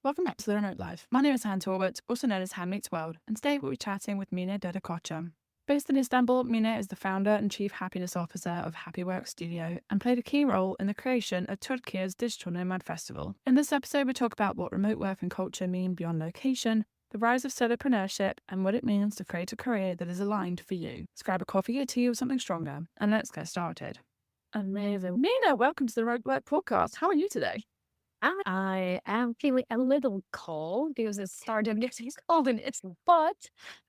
Welcome back to the Remote Life. My name is Han Talbot, also known as Han Meets World, and today we'll be chatting with Mine Dedekoca. Based in Istanbul, Mine is the founder and chief happiness officer of Happy Work Studio and played a key role in the creation of Türkiye's Digital Nomad Festival. In this episode, we talk about what remote work and culture mean beyond location, the rise of solopreneurship, and what it means to create a career that is aligned for you. So grab a coffee or tea or something stronger, and let's get started. Amazing. Mine, welcome to the Remote Work podcast. How are you today? I am feeling a little cold because it started getting cold in Italy, but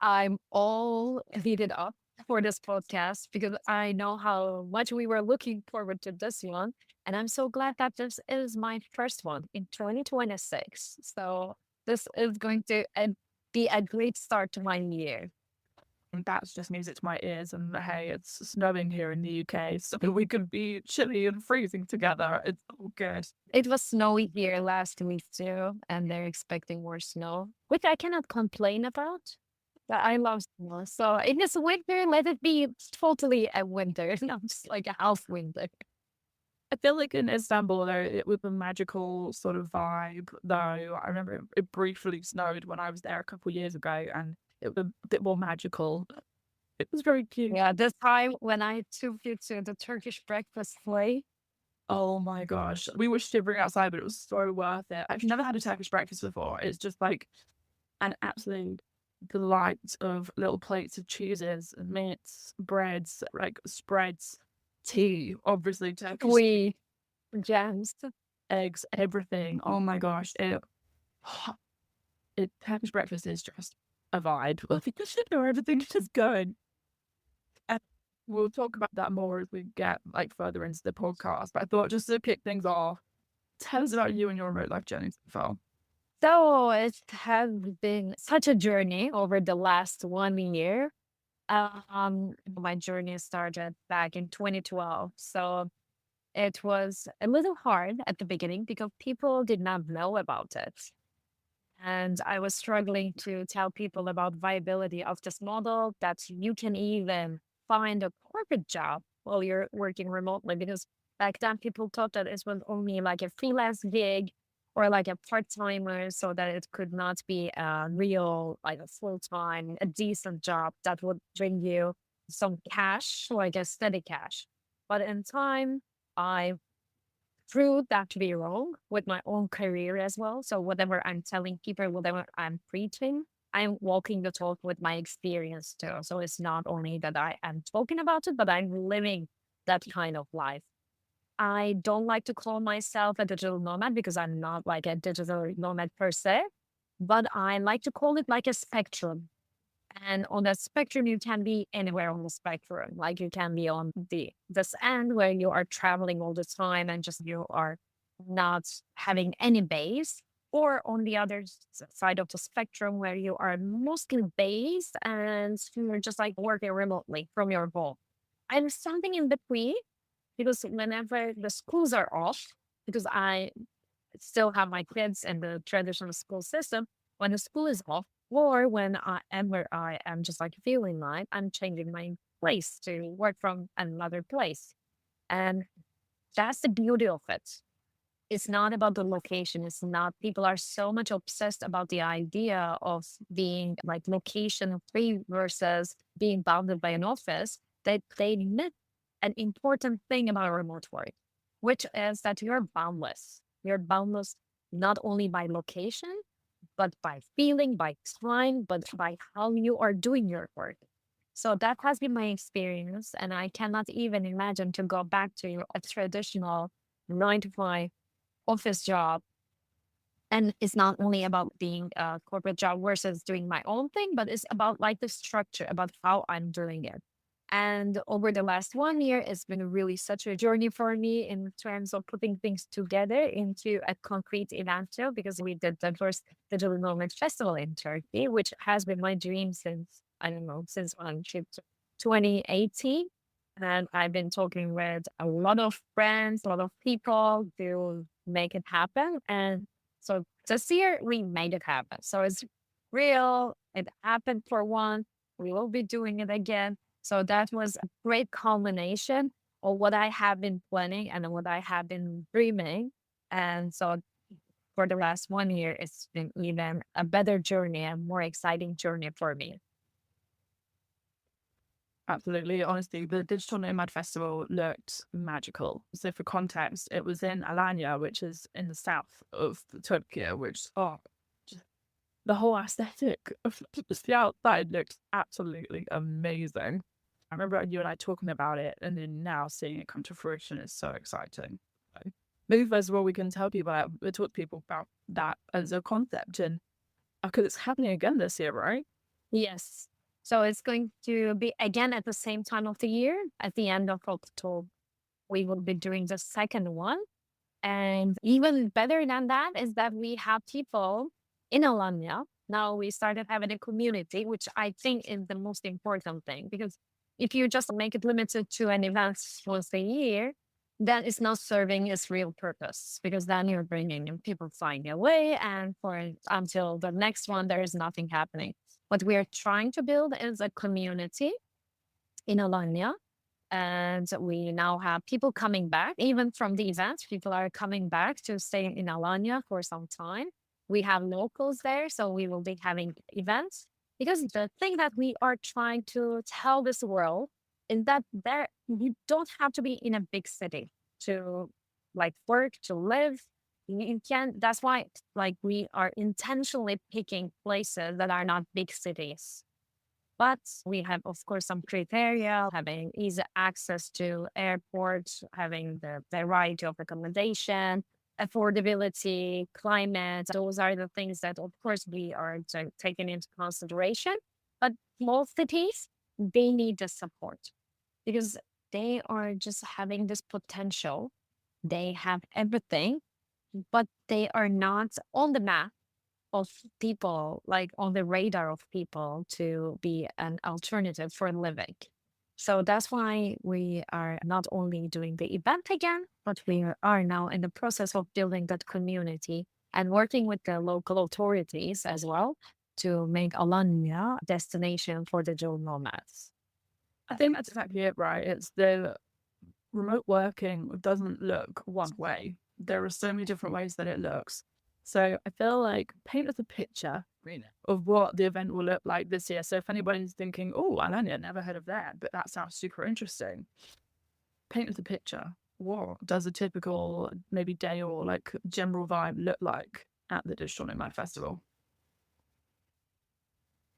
I'm all heated up for this podcast because I know how much we were looking forward to this one. And I'm so glad that this is my first one in 2026. So this is going to be a great start to my year. That's just music to my ears. And hey, it's snowing here in the UK, so we can be chilly and freezing together. It's all good. It was snowy here last week too, and they're expecting more snow, which I cannot complain about. But I love snow. So in this winter, let it be totally a winter, not just like a half winter. I feel like in Istanbul, though, it was a magical sort of vibe. Though I remember it briefly snowed when I was there a couple of years ago, and it was a bit more magical. It was very cute. Yeah, this time when I took you to the Turkish breakfast place, Oh my gosh. We were shivering outside, but it was so worth it. I've never had a Turkish breakfast before. It's just like an absolute delight of little plates of cheeses and meats, breads, like spreads, tea, obviously Turkish we jams. eggs, everything. Oh my gosh. Turkish breakfast is just a vibe. Well, if you just know everything's just going. And we'll talk about that more as we get like further into the podcast. But I thought just to kick things off, tell us about you and your remote life journey so far. So it has been such a journey over the last 1 year. My journey started back in 2012. So it was a little hard at the beginning because people did not know about it. And I was struggling to tell people about viability of this model that you can even find a corporate job while you're working remotely because back then people thought that it was only like a freelance gig or like a part-timer so that it could not be a real like a full-time a decent job that would bring you some cash like a steady cash. But in time I proved that to be wrong with my own career as well. So whatever I'm telling people, whatever I'm preaching, I'm walking the talk with my experience too. So it's not only that I am talking about it, but I'm living that kind of life. I don't like to call myself a digital nomad because I'm not like a digital nomad per se, but I like to call it like a spectrum. And on that spectrum, you can be anywhere on the spectrum. Like you can be on this end where you are traveling all the time and just you are not having any base, or on the other side of the spectrum where you are mostly based and you're just like working remotely from your home. I'm something in between because whenever the schools are off, because I still have my kids in the traditional school system, when the school is off, or when I am where I am just like feeling like I'm changing my place to work from another place. And that's the beauty of it. It's not about the location. It's not, people are so much obsessed about the idea of being like location free versus being bounded by an office that they miss an important thing about remote work, which is that you're boundless. You're boundless not only by location, but by feeling, by time, but by how you are doing your work. So that has been my experience. And I cannot even imagine to go back to a traditional 9 to 5 office job. And it's not only about being a corporate job versus doing my own thing, but it's about like the structure, about how I'm doing it. And over the last 1 year, it's been really such a journey for me in terms of putting things together into a concrete event too, because we did the first Digital Nomad Festival in Turkey, which has been my dream since, I don't know, since 2018. And I've been talking with a lot of friends, a lot of people to make it happen. And so this year we made it happen. So it's real. It happened for one. We will be doing it again. So that was a great culmination of what I have been planning and what I have been dreaming. And so for the last 1 year, it's been even a better journey and more exciting journey for me. Absolutely. Honestly, the Digital Nomad Festival looked magical. So for context, it was in Alanya, which is in the south of Turkey, which, just the whole aesthetic of just the outside looks absolutely amazing. I remember you and I talking about it, and then now seeing it come to fruition is so exciting. So maybe first of all, we can tell people, we talk to people about that as a concept, and because it's happening again this year, right? Yes. So it's going to be again at the same time of the year, at the end of October. We will be doing the second one. And even better than that is that we have people in Alanya. Now we started having a community, which I think is the most important thing. Because if you just make it limited to an event once a year, then it's not serving its real purpose. Because then you're bringing in people flying away, and for until the next one, there is nothing happening. What we are trying to build is a community in Alanya, and we now have people coming back, even from the events. People are coming back to stay in Alanya for some time. We have locals there, so we will be having events. Because the thing that we are trying to tell this world is that there you don't have to be in a big city to like work, to live. You can. That's why like we are intentionally picking places that are not big cities, but we have, of course, some criteria, having easy access to airports, having the variety of accommodation, affordability, climate. Those are the things that, of course, we are taking into consideration. But most cities, they need the support because they are just having this potential. They have everything, but they are not on the map of people, like on the radar of people to be an alternative for living. So that's why we are not only doing the event again, but we are now in the process of building that community and working with the local authorities as well to make Alanya a destination for digital nomads. I think that's exactly it, right? It's the remote working doesn't look one way. There are so many different ways that it looks. So I feel like paint us a picture of what the event will look like this year. So if anybody's thinking, oh, Alanya, never heard of that, but that sounds super interesting. Paint us a picture. What does a typical maybe day or like general vibe look like at the Digital Nomad Festival?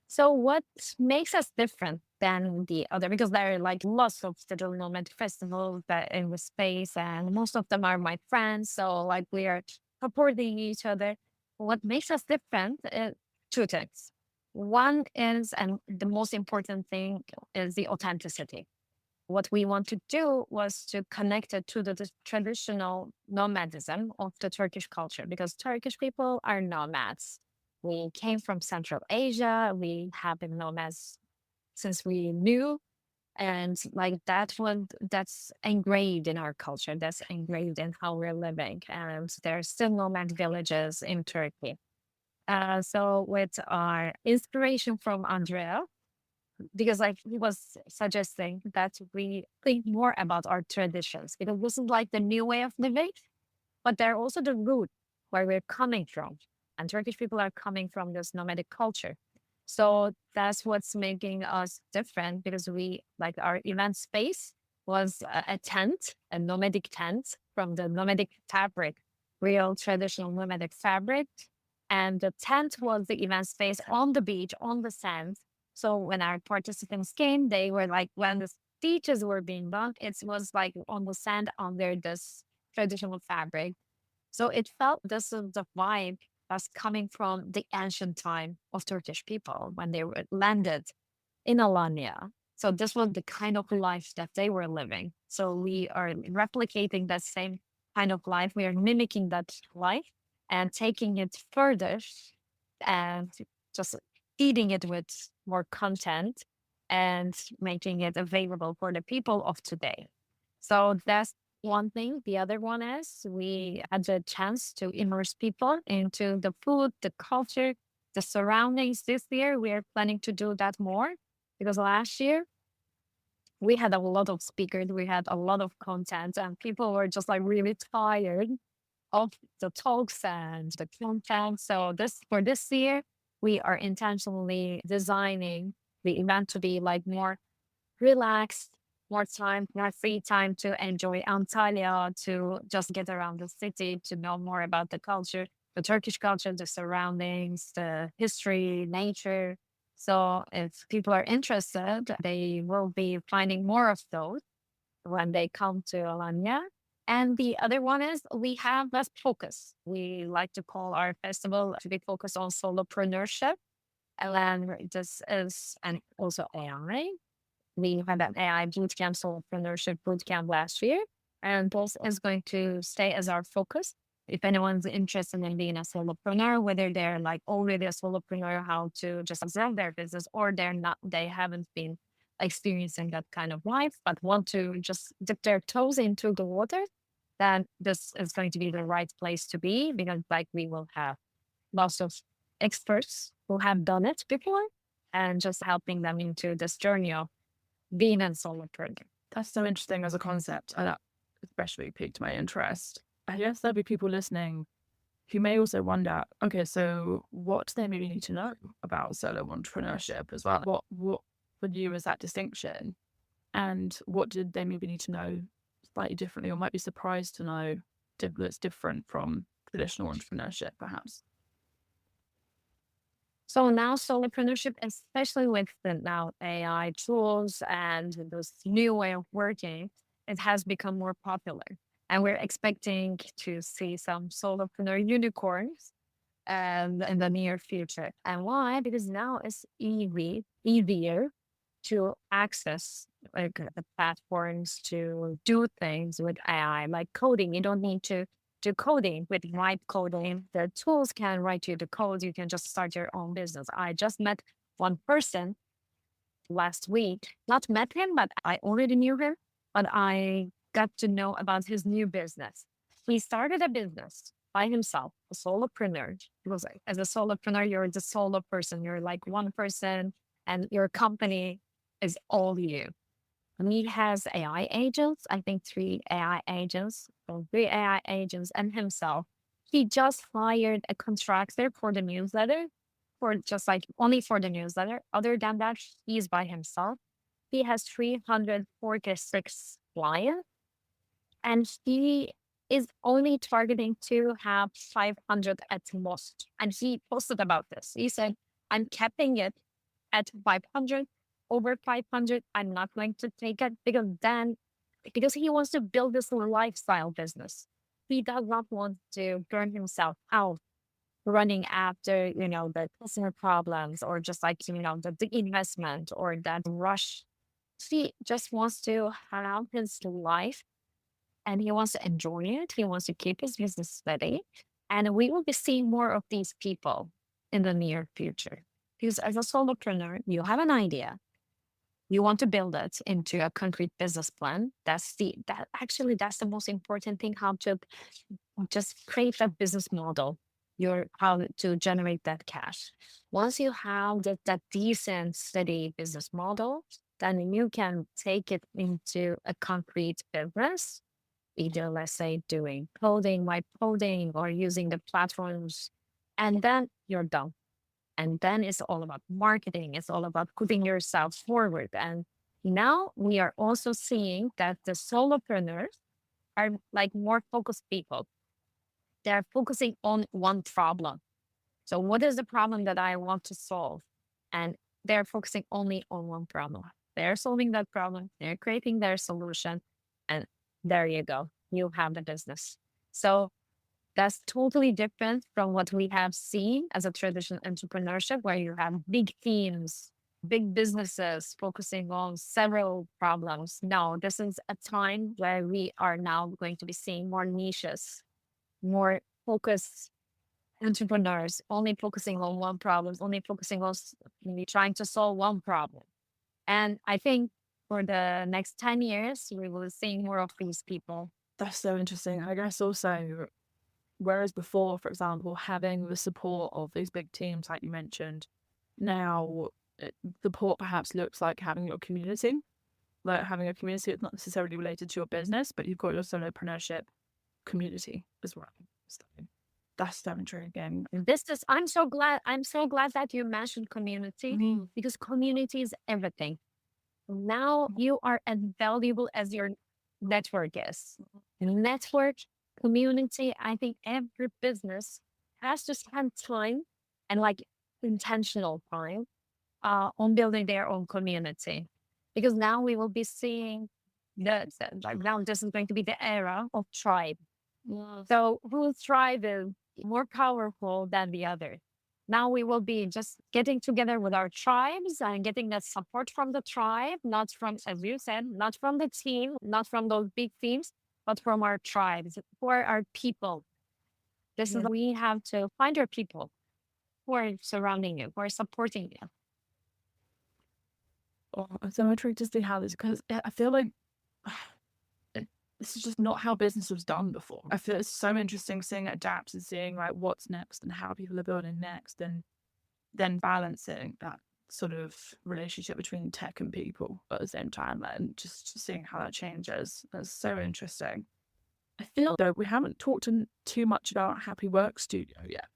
So what makes us different than the other? Because there are like lots of digital nomad festivals that in the space, and most of them are my friends. So like we are supporting each other. What makes us different is two things. One is, and the most important thing is the authenticity. What we want to do was to connect it to the traditional nomadism of the Turkish culture, because Turkish people are nomads. We came from Central Asia. We have been nomads since we knew. And like that's engraved in our culture. That's engraved in how we're living. And there are still nomad villages in Turkey. So with our inspiration from Andrea, because like he was suggesting that we think more about our traditions, because this is like the new way of living, but they're also the root where we're coming from. And Turkish people are coming from this nomadic culture. So that's what's making us different, because we like our event space was a tent, a nomadic tent from the nomadic fabric, real traditional nomadic fabric. And the tent was the event space on the beach, on the sand. So when our participants came, they were like, when the speeches were being done, it was like on the sand under this traditional fabric. So it felt this is the vibe that's coming from the ancient time of Turkish people when they were landed in Alanya. So this was the kind of life that they were living. So we are replicating that same kind of life. We are mimicking that life and taking it further and just feeding it with more content and making it available for the people of today. So that's one thing. The other one is we had the chance to immerse people into the food, the culture, the surroundings. This year, we are planning to do that more, because last year we had a lot of speakers, we had a lot of content, and people were just like really tired. of the talks and the content. So for this year, we are intentionally designing the event to be like more relaxed, more time, more free time to enjoy Antalya, to just get around the city, to know more about the culture, the Turkish culture, the surroundings, the history, nature. So if people are interested, they will be finding more of those when they come to Alanya. And the other one is we have less focus. We like to call our festival to be focused on solopreneurship. And then this is, and also AI. We had an AI bootcamp, solopreneurship bootcamp last year. And this is going to stay as our focus. If anyone's interested in being a solopreneur, whether they're like already a solopreneur, how to just observe their business, or they're not, they haven't been experiencing that kind of life, but want to just dip their toes into the water, then this is going to be the right place to be, because like we will have lots of experts who have done it before and just helping them into this journey of being a solopreneur. That's so interesting as a concept. And that especially piqued my interest. I guess there'll be people listening who may also wonder, okay, so what do they maybe need to know about solo entrepreneurship as well? What for you is that distinction? And what did they maybe need to know slightly differently, or might be surprised to know that's different from traditional entrepreneurship, perhaps? So now solopreneurship, especially with the now AI tools and this new way of working, it has become more popular. And we're expecting to see some solopreneur unicorns in the near future. And why? Because now it's easier to access like the platforms to do things with AI, like coding. You don't need to do coding with vibe coding. The tools can write you the code. You can just start your own business. I just met one person last week. Not met him, but I already knew him. But I got to know about his new business. He started a business by himself, a solopreneur. He was like, as a solopreneur, you're the solo person. You're like one person, and your company is all you. And he has AI agents, I think three AI agents, or three AI agents, and himself. He just hired a contractor for the newsletter, for just like only for the newsletter. Other than that, he's by himself. He has 346 clients, and he is only targeting to have 500 at most. And he posted about this. He said, I'm capping it at 500. Over 500, I'm not going to take it, because he wants to build this lifestyle business. He does not want to burn himself out running after, the customer problems, or just like, the investment or that rush. He just wants to have his life, and he wants to enjoy it. He wants to keep his business steady. And we will be seeing more of these people in the near future. Because as a solopreneur, you have an idea. You want to build it into a concrete business plan. That's the most important thing, how to just create a business model, how to generate that cash. Once you have that decent, steady business model, then you can take it into a concrete business, either let's say doing coding, white coding, or using the platforms, and then you're done. And then it's all about marketing. It's all about putting yourself forward. And now we are also seeing that the solopreneurs are like more focused people. They're focusing on one problem. So what is the problem that I want to solve? And they're focusing only on one problem. They're solving that problem. They're creating their solution. And there you go. You have the business. So that's totally different from what we have seen as a traditional entrepreneurship, where you have big teams, big businesses focusing on several problems. No, this is a time where we are now going to be seeing more niches, more focused entrepreneurs, only focusing on one problem, only focusing on maybe trying to solve one problem. And I think for the next 10 years, we will see more of these people. That's so interesting. I guess also, whereas before, for example, having the support of these big teams, like you mentioned, now support perhaps looks like having your community. Like having a community that's not necessarily related to your business, but you've got your solopreneurship community as well. So that's so intriguing. I'm so glad that you mentioned community Mm. because community is everything. Now you are as valuable as your network is. Network, community, I think every business has to spend time and like intentional time on building their own community. Because now we will be seeing like now this is going to be the era of tribe. Yes. So whose tribe is more powerful than the other? Now we will be just getting together with our tribes and getting that support from the tribe, not from, as you said, not from the team, not from those big teams, but from our tribes, for our people. This is Yeah. we have to find our people who are surrounding you, who are supporting you. Oh, I'm so intrigued to see how this, because I feel like this is just not how business was done before. I feel it's so interesting seeing it adapt and seeing like what's next and how people are building next, and then balancing that sort of relationship between tech and people at the same time, and just seeing how that changes. That's so interesting. I feel though we haven't talked too much about Happy Work Studio yet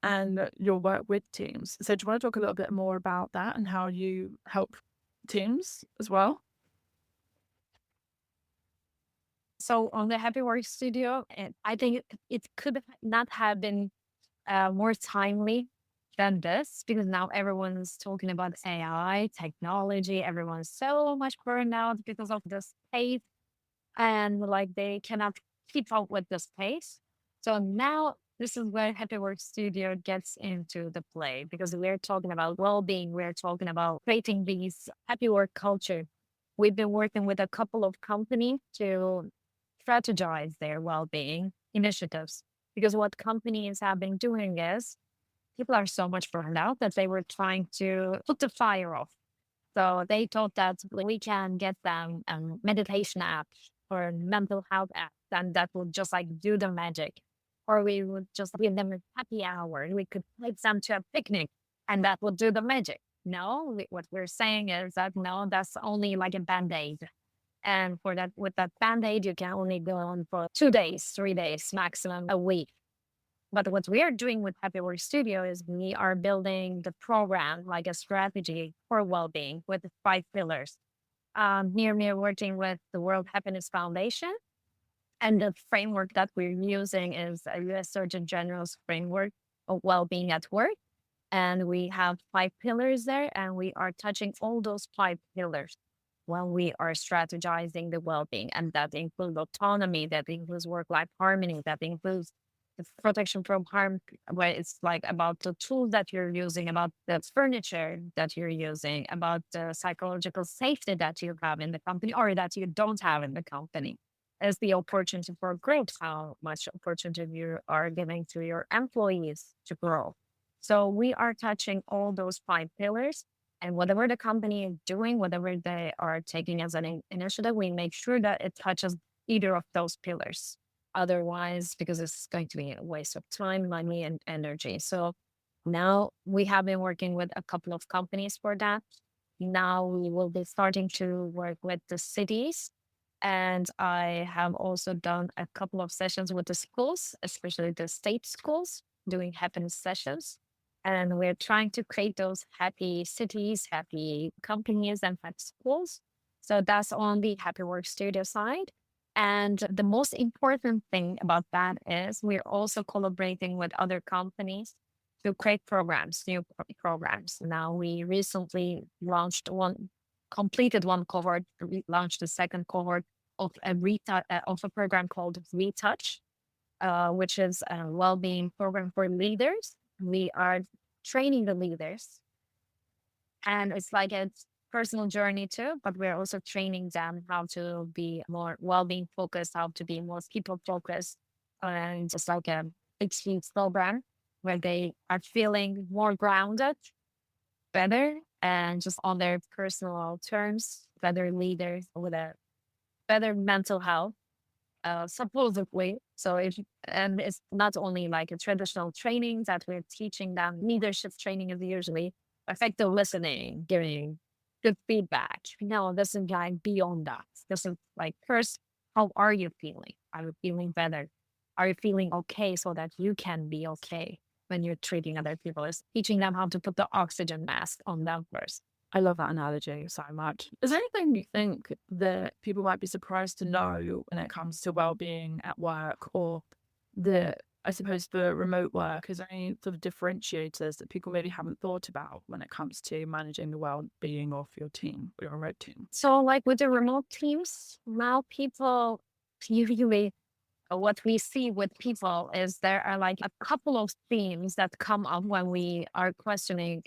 and your work with teams. So do you want to talk a little bit more about that and how you help teams as well? So on the Happy Work Studio, I think it could not have been more timely than this because now everyone's talking about AI, technology. Everyone's so much burned out because of this pace and like they cannot keep up with this pace. So now this is where Happy Work Studio gets into the play because we're talking about well-being. We're talking about creating these happy work culture. We've been working with a couple of companies to strategize their well-being initiatives because what companies have been doing is people are so much burned out that they were trying to put the fire off. So they thought that we can get them meditation apps or mental health apps, and that would just like do the magic. Or we would just give them a happy hour and we could take them to a picnic and that would do the magic. No, what we're saying is that no, that's only like a band-aid. And for that, with that band-aid, you can only go on for 2 days, 3 days, maximum a week. But what we are doing with Happy Work Studio is we are building the program like a strategy for well-being with the 5 pillars. Here we are working with the World Happiness Foundation, and the framework that we're using is a U.S. Surgeon General's framework of well-being at work. And we have 5 pillars there, and we are touching all those 5 pillars when we are strategizing the well-being. And that includes autonomy, that includes work-life harmony, that includes the protection from harm, where it's like about the tools that you're using, about the furniture that you're using, about the psychological safety that you have in the company or that you don't have in the company. As the opportunity for growth, how much opportunity you are giving to your employees to grow. So we are touching all those 5 pillars. And whatever the company is doing, whatever they are taking as an initiative, we make sure that it touches either of those pillars. Otherwise, because it's going to be a waste of time, money, and energy. So now we have been working with a couple of companies for that. Now we will be starting to work with the cities. And I have also done a couple of sessions with the schools, especially the state schools, doing happiness sessions. And we're trying to create those happy cities, happy companies, and happy schools. So that's on the Happy Work Studio side. And the most important thing about that is we're also collaborating with other companies to create programs, new programs. Now, we recently completed one cohort, launched the second cohort of of a program called Retouch, which is a well-being program for leaders. We are training the leaders, and it's like a personal journey too, but we're also training them how to be more well-being focused, how to be more people focused, and just like a big huge program where they are feeling more grounded, better, and just on their personal terms, better leaders with a better mental health, supposedly. So and it's not only like a traditional training that we're teaching them. Leadership training is usually effective listening, giving good feedback. No, this is like beyond that. This is like first, how are you feeling? Are you feeling better? are feeling okay so that you can be okay when you're treating other people. Is teaching them how to put the oxygen mask on them first. I love that analogy so much. Is there anything you think that people might be surprised to know when it comes to well-being at work, or the, I suppose, for remote work? Is there any sort of differentiators that people maybe haven't thought about when it comes to managing the well-being of your team or your remote team? So, like with the remote teams, now people usually what we see with people is there are like a couple of themes that come up when we are questioning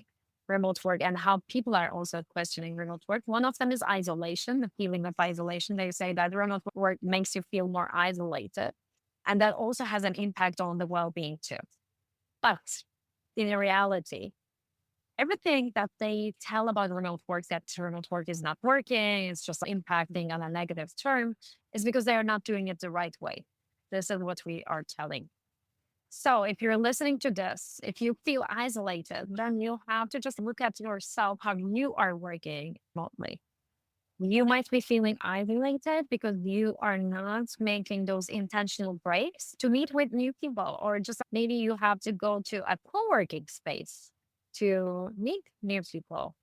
remote work and how people are also questioning remote work. One of them is isolation, the feeling of isolation. They say that remote work makes you feel more isolated. And that also has an impact on the well being too. But in reality, everything that they tell about remote work, that remote work is not working, it's just impacting on a negative term, is because they are not doing it the right way. This is what we are telling. So if you're listening to this, if you feel isolated, then you have to just look at yourself, how you are working remotely. You might be feeling isolated because you are not making those intentional breaks to meet with new people, or just maybe you have to go to a co working space to meet new people.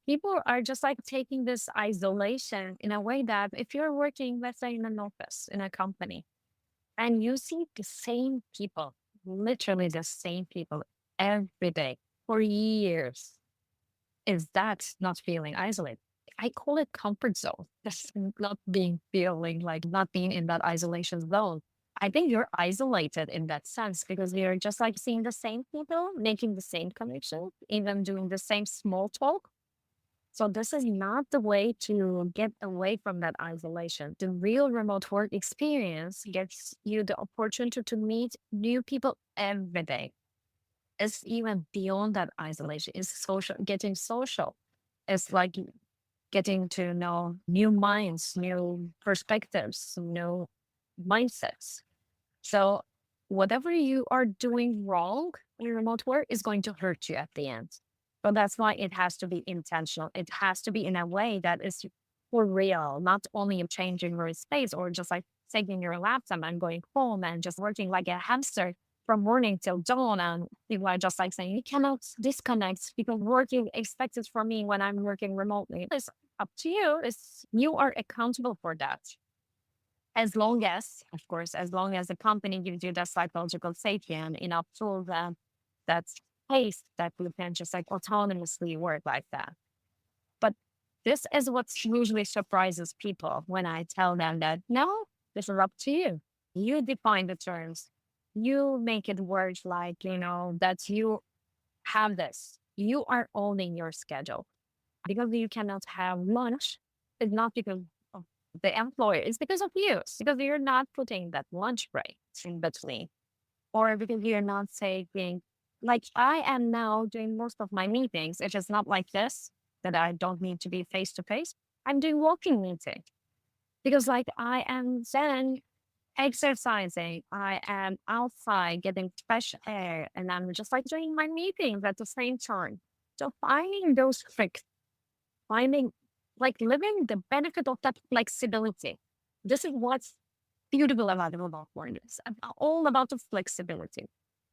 People are just like taking this isolation in a way that if you're working, let's say in an office, in a company, and you see the same people, literally the same people every day for years, is that not feeling isolated? I call it comfort zone. Just not being feeling like not being in that isolation zone. I think you're isolated in that sense because you're just like seeing the same people, making the same connections, even doing the same small talk. So this is not the way to get away from that isolation. The real remote work experience gives you the opportunity to meet new people every day. It's even beyond that isolation. It's social, getting social. It's like getting to know new minds, new perspectives, new mindsets. So whatever you are doing wrong in remote work is going to hurt you at the end. But that's why it has to be intentional. It has to be in a way that is for real, not only changing your space or just like taking your laptop and going home and just working like a hamster from morning till dawn. And people are just like saying, you cannot disconnect because working expected from me when I'm working remotely. It's up to you. You are accountable for that. As long as, of course, as long as the company gives you the psychological safety and enough tools and that space that you can just like autonomously work like that. But this is what usually surprises people when I tell them that no, this is up to you. You define the terms. You make it work like, that you have this. You are owning your schedule. Because you cannot have lunch, it's not because of the employer, it's because of you. It's because you're not putting that lunch break in between. Or because you're not taking, like I am now doing most of my meetings. It is not like this, that I don't need to be face to face. I'm doing walking meeting because like I am then exercising. I am outside getting fresh air and I'm just like doing my meetings at the same time. So finding those tricks, finding like living the benefit of that flexibility. This is what's beautiful about the remote work. It's all about the flexibility.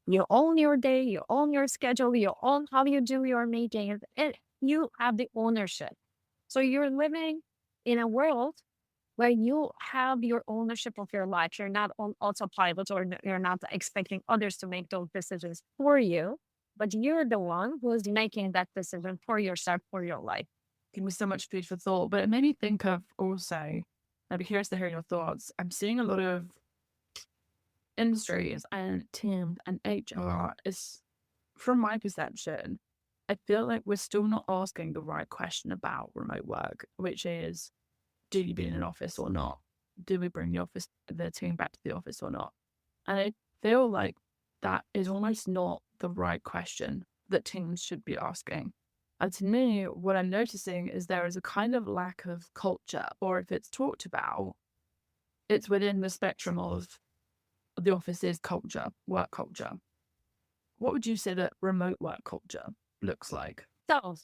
You own your day, you own your schedule, you own how you do your meetings, and you have the ownership. So you're living in a world where you have your ownership of your life. You're not on autopilot or you're not expecting others to make those decisions for you, but you're the one who's making that decision for yourself, for your life. Give me so much food for thought, but it made me think of also, I'd be curious to hear your thoughts. I'm seeing a lot of industries and teams and HR is, from my perception, I feel like we're still not asking the right question about remote work, which is, do you be in an office or not? Do we bring the team back to the office or not? And I feel like that is almost not the right question that teams should be asking. And to me, what I'm noticing is there is a kind of lack of culture, or if it's talked about, it's within the spectrum of the office's culture, work culture. What would you say that remote work culture looks like? So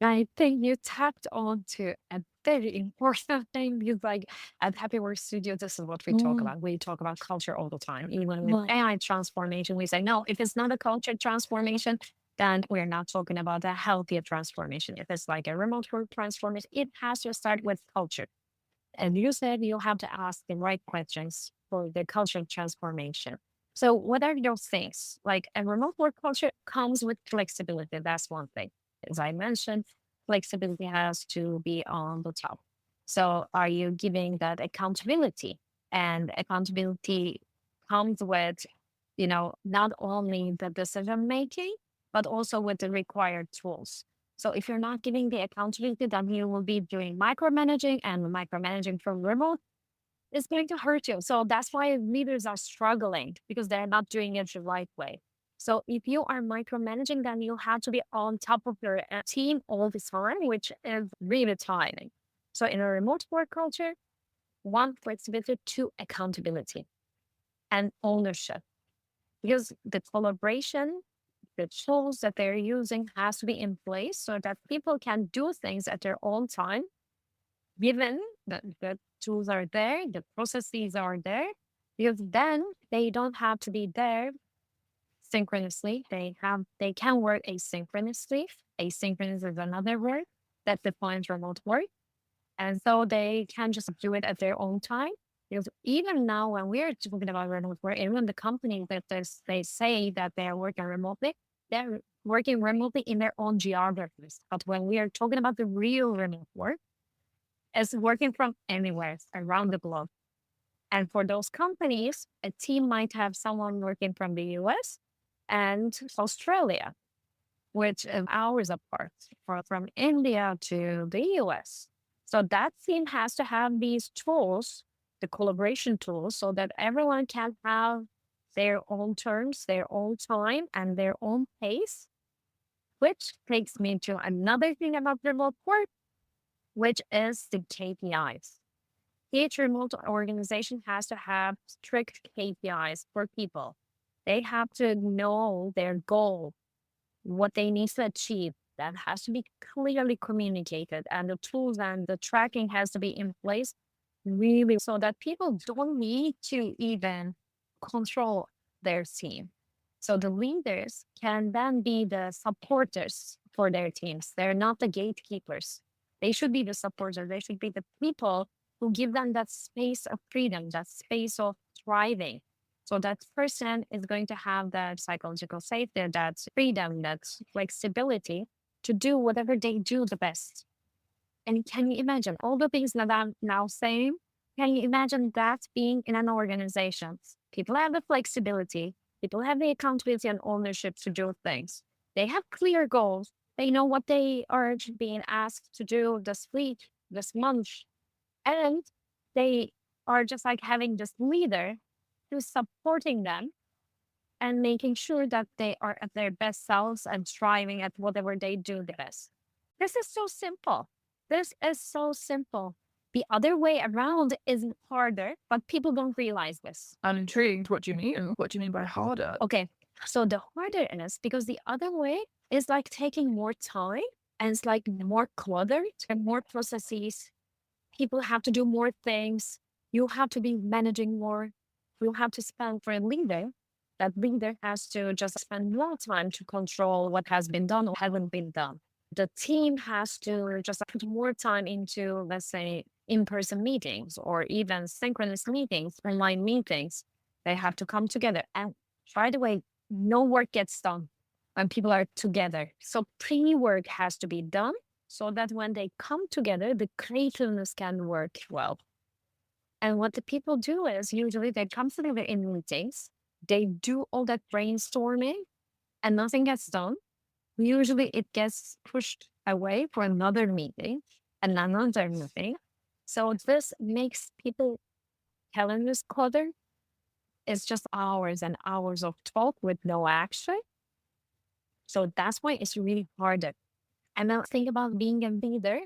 I think you tapped on to a very important thing because, like, at Happy Work Studio, this is what we talk Mm. about. We talk about culture all the time. Even with AI transformation, we say, no, if it's not a culture transformation, then we're not talking about a healthier transformation. If it's like a remote work transformation, it has to start with culture. And you said you have to ask the right questions for the culture transformation. So, what are those things? Like a remote work culture comes with flexibility. That's one thing. As I mentioned, flexibility has to be on the top. So, are you giving that accountability? And accountability comes with, not only the decision making, but also with the required tools. So if you're not giving the accountability, then you will be doing micromanaging, and micromanaging from remote is going to hurt you. So that's why leaders are struggling because they're not doing it the right way. So if you are micromanaging, then you have to be on top of your team all the time, which is really tiring. So in a remote work culture, one, flexibility, two, accountability and ownership, because the collaboration, the tools that they're using has to be in place so that people can do things at their own time, given that the tools are there, the processes are there, because then they don't have to be there synchronously. They can work asynchronously. Asynchronous is another word that defines remote work. And so they can just do it at their own time. Because even now, when we're talking about remote work, even the companies that they say that they're working remotely, they're working remotely in their own geographies. But when we are talking about the real remote work, it's working from anywhere around the globe. And for those companies, a team might have someone working from the US and Australia, which is hours apart, from India to the US. So that team has to have these tools, the collaboration tools, so that everyone can have their own terms, their own time, and their own pace, which takes me to another thing about remote work, which is the KPIs. Each remote organization has to have strict KPIs for people. They have to know their goal, what they need to achieve. That has to be clearly communicated, and the tools and the tracking has to be in place really so that people don't need to even control their team. So the leaders can then be the supporters for their teams. They're not the gatekeepers. They should be the supporters. They should be the people who give them that space of freedom, that space of thriving. So that person is going to have that psychological safety, that freedom, that flexibility to do whatever they do the best. And can you imagine all the things that I'm now saying? Can you imagine that being in an organization? People have the flexibility, people have the accountability and ownership to do things. They have clear goals. They know what they are being asked to do this week, this month. And they are just like having this leader who's supporting them and making sure that they are at their best selves and striving at whatever they do the best. This is so simple. This is so simple. The other way around is harder, but people don't realize this. I'm intrigued. What do you mean? What do you mean by harder? Okay, so the harder is because the other way is like taking more time, and it's like more cluttered and more processes. People have to do more things. You have to be managing more. You have to spend for a leader. That leader has to just spend more time to control what has been done or haven't been done. The team has to just put more time into, let's say, in-person meetings or even synchronous meetings, online meetings. They have to come together. And by the way, no work gets done when people are together. So pre-work has to be done so that when they come together, the creativeness can work well. And what the people do is usually they come together in meetings, they do all that brainstorming, and nothing gets done. Usually it gets pushed away for another meeting and another meeting. So this makes people calendars clutter. It's just hours and hours of talk with no action. So that's why it's really harder. And now think about being a leader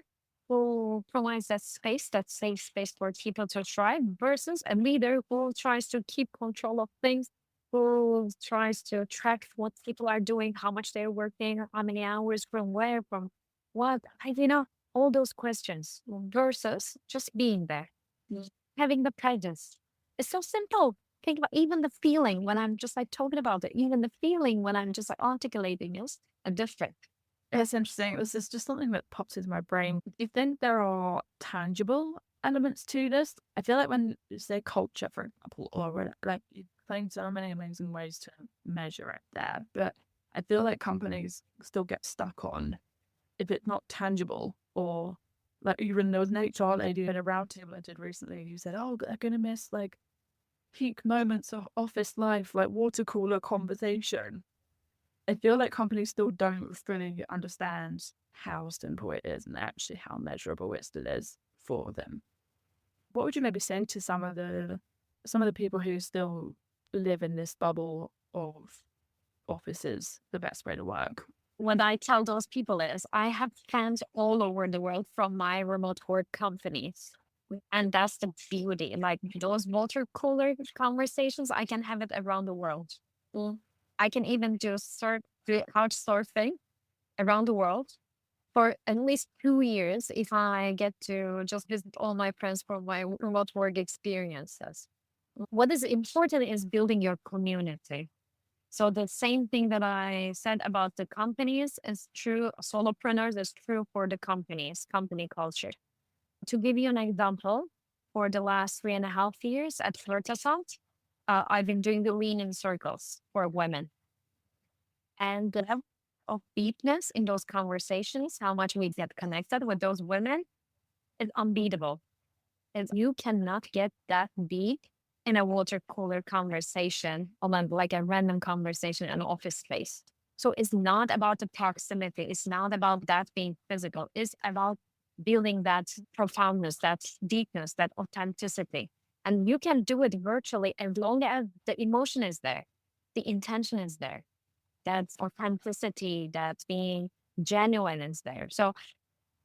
who provides that space, that safe space for people to thrive versus a leader who tries to keep control of things, who tries to track what people are doing, how much they're working, how many hours from where, from. What, all those questions versus just being there, having the presence. It's so simple. Think about even the feeling when I'm just like talking about it, even the feeling when I'm just like articulating is different. It's interesting. This is just something that pops into my brain. Do you think there are tangible elements to this? I feel like when you say culture, for example, or like you find so many amazing ways to measure it there, but I feel like companies still get stuck on if it's not tangible, or like even there was an HR lady in a roundtable I did recently who said, "Oh, they're gonna miss like peak moments of office life, like water cooler conversation." I feel like companies still don't fully understand how simple it is and actually how measurable it still is for them. What would you maybe say to some of the people who still live in this bubble of offices, the best way to work? What I tell those people is I have fans all over the world from my remote work companies. And that's the beauty. Like those water cooler conversations, I can have it around the world. I can even do couch surfing around the world for at least 2 years if I get to just visit all my friends for my remote work experiences. What is important is building your community. So the same thing that I said about the companies is true, solopreneurs is true for the companies, company culture. To give you an example, for the last 3.5 years at Flirtasant, I've been doing the lean in circles for women. And the level of deepness in those conversations, how much we get connected with those women, is unbeatable. And you cannot get that deep in a water cooler conversation or like a random conversation in an office space. So it's not about the proximity. It's not about that being physical. It's about building that profoundness, that deepness, that authenticity. And you can do it virtually as long as the emotion is there, the intention is there, that authenticity, that being genuine is there. So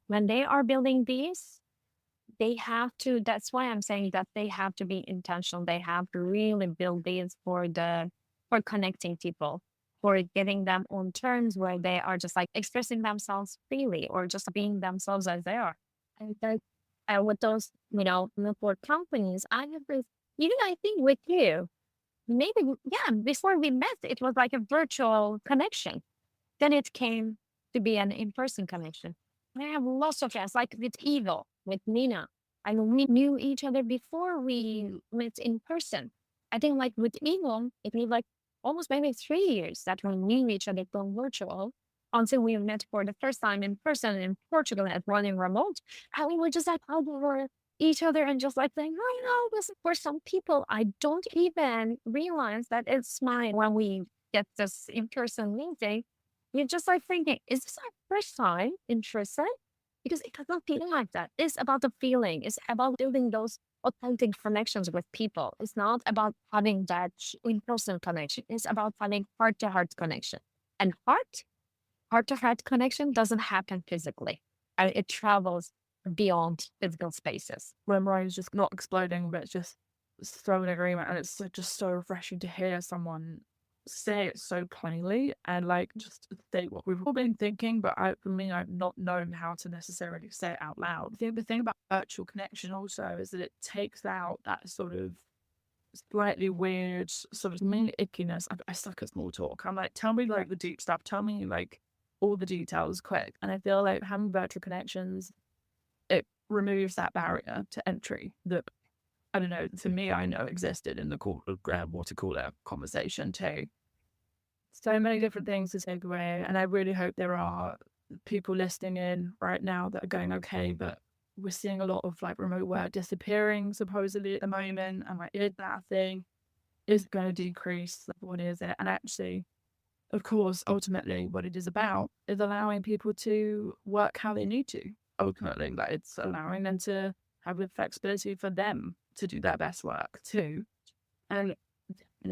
when they are building these, they have to, that's why I'm saying that they have to be intentional. They have to really build these for connecting people, for getting them on terms where they are just like expressing themselves freely or just being themselves as they are. And that, with those, network companies, I have this, I think with you, maybe, yeah, before we met, it was like a virtual connection. Then it came to be an in-person connection. I have lots of friends, like with Evo, with Nina. I mean, we knew each other before we met in person. I think like with Evo, it was like almost maybe 3 years that we knew each other from virtual until we met for the first time in person in Portugal at running remote. And we were just like out over each other and just like saying, oh, this for some people, I don't even realize that it's mine when we get this in-person meeting. You're just like thinking, is this our first time in person? Because it doesn't feel like that. It's about the feeling. It's about building those authentic connections with people. It's not about having that in-person connection. It's about having heart-to-heart connection. And heart-to-heart connection doesn't happen physically. And it travels beyond physical spaces. When Mariah's just not exploding, but just so in agreement, and it's just so refreshing to hear someone say it so plainly and like just say what we've all been thinking, but for me, I've not known how to necessarily say it out loud. The thing about virtual connection also is that it takes out that sort of slightly weird sort of mini ickiness. I suck at small talk. I'm like, tell me like the deep stuff, tell me like all the details quick. And I feel like having virtual connections, it removes that barrier to entry that, I don't know, for me, I know existed in the water cooler conversation too. So many different things to take away. And I really hope there are people listening in right now that are going, okay, but we're seeing a lot of like remote work disappearing supposedly at the moment. And like, is that a thing? Is it going to decrease? Like, what is it? And actually, of course, ultimately, what it is about is allowing people to work how they need to. Ultimately, like it's allowing them to have the flexibility for them to do their best work too. And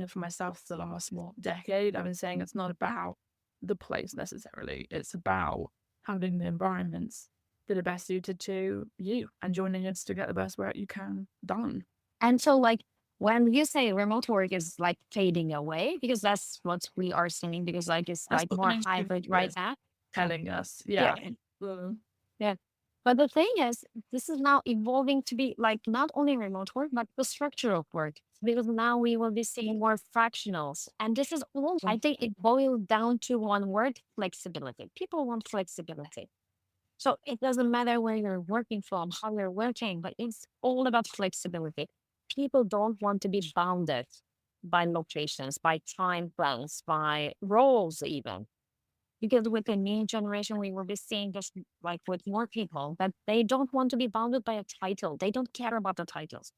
for myself, the last decade, I've been saying it's not about the place necessarily. It's about having the environments that are best suited to you and joining us to get the best work you can done. And so, like, when you say remote work is like fading away, because that's what we are seeing, because like it's That's like what more most people hybrid right is now. telling us. Yeah. Mm. Yeah. But the thing is, this is now evolving to be like not only remote work, but the structure of work. Because now we will be seeing more fractionals. And this is all, I think it boils down to one word, flexibility. People want flexibility. So it doesn't matter where you're working from, how you're working, but it's all about flexibility. People don't want to be bounded by locations, by time plans, by roles, even. Because with the new generation, we will be seeing just like with more people that they don't want to be bounded by a title. They don't care about the titles.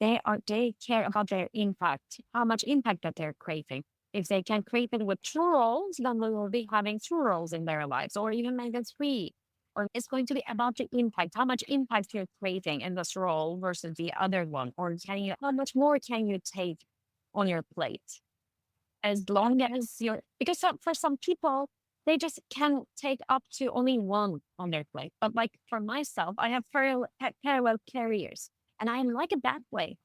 They care about their impact, how much impact that they're creating. If they can create it with two roles, then we will be having two roles in their lives, or even maybe three. Or it's going to be about the impact, how much impact you're creating in this role versus the other one, or how much more can you take on your plate? As long as you're, because for some people, they just can take up to only one on their plate. But like for myself, I have parallel careers, and I like it that way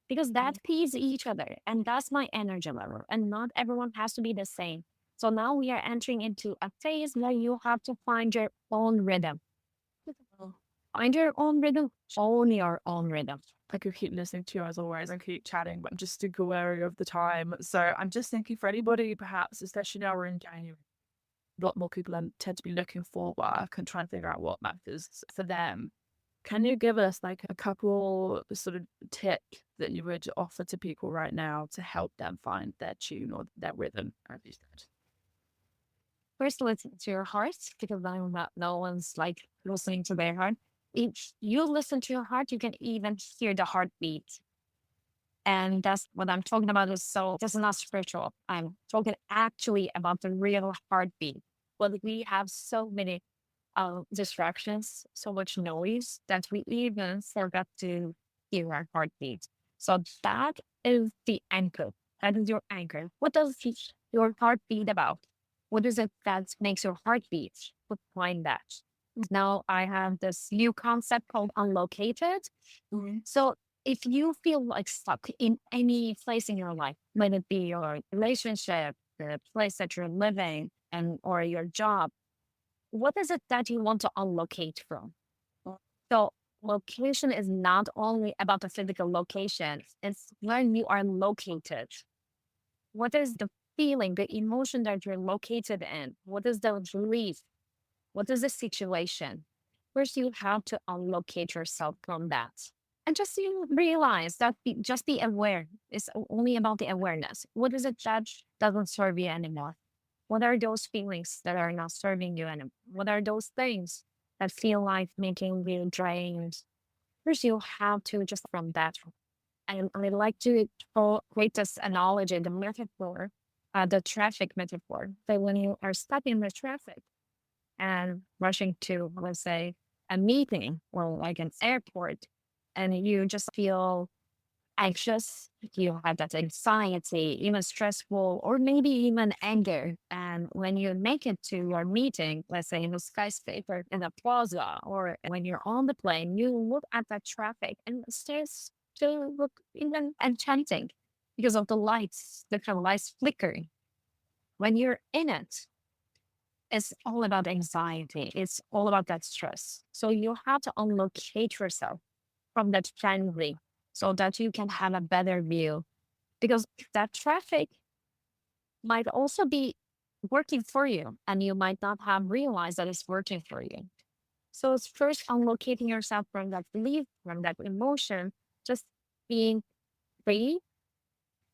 because that feeds each other, and that's my energy level. And not everyone has to be the same. So now we are entering into a phase where you have to find your own rhythm. Find your own rhythm, own your own rhythm. I could keep listening to you as always and keep chatting, but I'm just super wary of the time. So I'm just thinking for anybody, perhaps, especially now we're in January, a lot more people tend to be looking for work and trying to figure out what matters for them. Can you give us like a couple sort of tips that you would offer to people right now to help them find their tune or their rhythm, as you said? First, listen to your heart because no one's like listening to their heart. If you listen to your heart, you can even hear the heartbeat. And that's what I'm talking about. So this is not spiritual. I'm talking actually about the real heartbeat. Well, we have so many distractions, so much noise that we even forgot to hear our heartbeat. So that is the anchor. That is your anchor. What does your heartbeat about? What is it that makes your heart beat? Let's find that. Now I have this new concept called unlocated. So if you feel like stuck in any place in your life, let it be your relationship, the place that you're living, and or your job, what is it that you want to unlocate from? So location is not only about the physical location, it's where you are located. What is the feeling, the emotion that you're located in? What is the belief? What is the situation? First, you have to unlocate yourself from that. And just you realize that just be aware. It's only about the awareness. What is it that doesn't serve you anymore? What are those feelings that are not serving you anymore? What are those things that feel like making you drained? First, you have to just from that. And I like to create this analogy, the metaphor, the traffic metaphor. That when you are stuck in the traffic and rushing to, let's say, a meeting or like an airport, and you just feel anxious, you have that anxiety, even stressful, or maybe even anger. And when you make it to your meeting, let's say in a skyscraper, in a plaza, or when you're on the plane, you look at that traffic and it starts to look even enchanting because of the lights, different lights flickering. When you're in it, it's all about anxiety. It's all about that stress. So you have to unlocate yourself from that frenzy so that you can have a better view. Because that traffic might also be working for you and you might not have realized that it's working for you. So it's first unlocating yourself from that belief, from that emotion, just being free,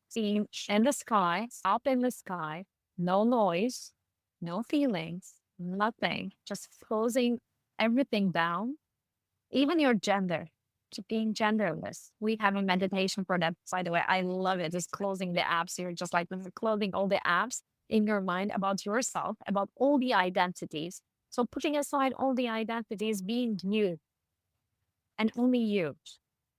seeing in the sky, up in the sky, no noise, no feelings, nothing, just closing everything down, even your gender, to being genderless. We have a meditation for that. By the way, I love it. Just closing the apps. You're just like closing all the apps in your mind about yourself, about all the identities. So putting aside all the identities, being you and only you,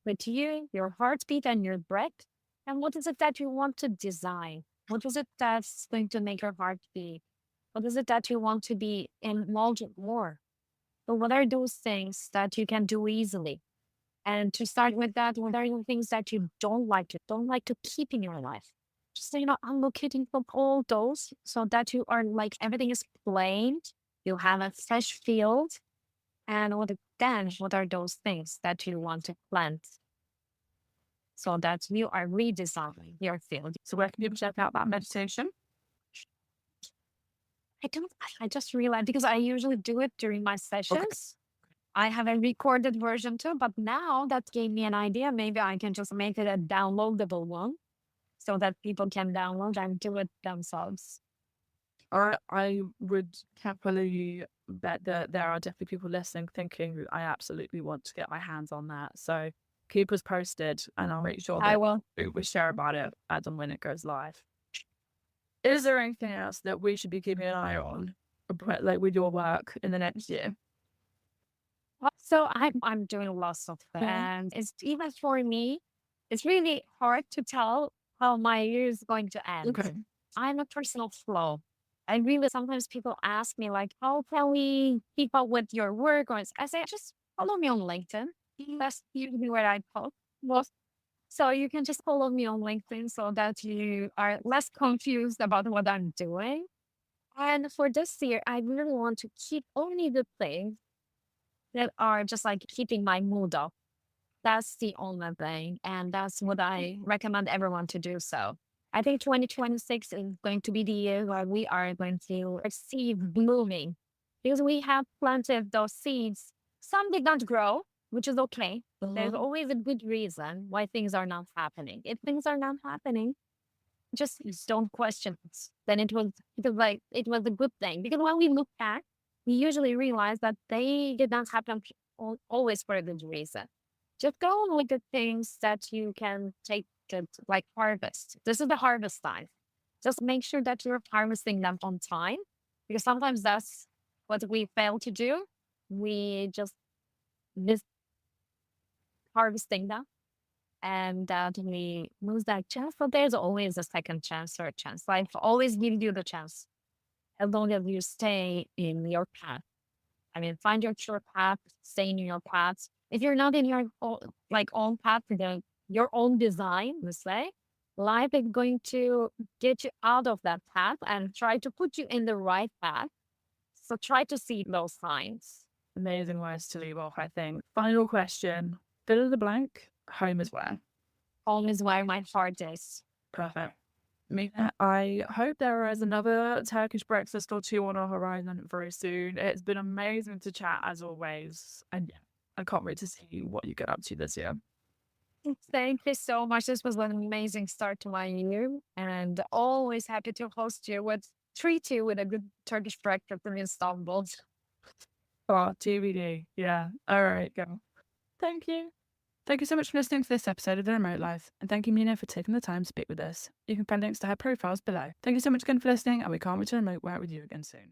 with you, your heartbeat and your breath. And what is it that you want to design? What is it that's going to make your heart beat? What is it that you want to be involved more? So what are those things that you can do easily? And to start with that, what are the things that you don't like to keep in your life? Just, unlocking from all those so that you are like everything is plain You have a fresh field. And what are those things that you want to plant so that you are redesigning your field? So where can people check out that meditation? I don't, I just realized because I usually do it during my Okay. sessions. I have a recorded version too, but now that gave me an idea. Maybe I can just make it a downloadable one so that people can download and do it themselves. I would happily bet that there are definitely people listening thinking, I absolutely want to get my hands on that. So keep us posted and I'll make sure I that will. we share about it as and when it goes live. Is there anything else that we should be keeping an eye on, like with your work in the next year? So I'm doing lots of them, and it's even for me, it's really hard to tell how my year is going to end. Okay. I'm a personal flow. I really sometimes people ask me like, how can we keep up with your work? Or I say, just follow me on LinkedIn. That's usually where I post most. So you can just follow me on LinkedIn so that you are less confused about what I'm doing. And for this year, I really want to keep only the things that are just like keeping my mood up. That's the only thing. And that's what I recommend everyone to do so. I think 2026 is going to be the year where we are going to see blooming because we have planted those seeds. Some did not grow, which is okay. There's always a good reason why things are not happening. If things are not happening, just don't question it. Then it was a good thing because when we look back, we usually realize that they did not happen always for a good reason. Just go on with the things that you can take to like harvest. This is the harvest time. Just make sure that you're harvesting them on time because sometimes that's what we fail to do. We just miss harvesting them and that we lose that chance. But there's always a second chance or a chance. Life always gives you the chance as long as you stay in your path. I mean, find your true path, stay in your path. If you're not in your own path, your own design, let's say, life is going to get you out of that path and try to put you in the right path. So try to see those signs. Amazing ways to leave off, I think. Final question. Fill in the blank. Home is where? Home is where my heart is. Perfect. Mina, I hope there is another Turkish breakfast or two on our horizon very soon. It's been amazing to chat as always. And yeah, I can't wait to see what you get up to this year. Thank you so much. This was an amazing start to my year, and always happy to treat you with a good Turkish breakfast in Istanbul. Oh, TBD. Yeah. All right, go. Thank you. Thank you so much for listening to this episode of The Remote Life, and thank you, Mina, for taking the time to speak with us. You can find links to her profiles below. Thank you so much again for listening, and we can't wait to remote work with you again soon.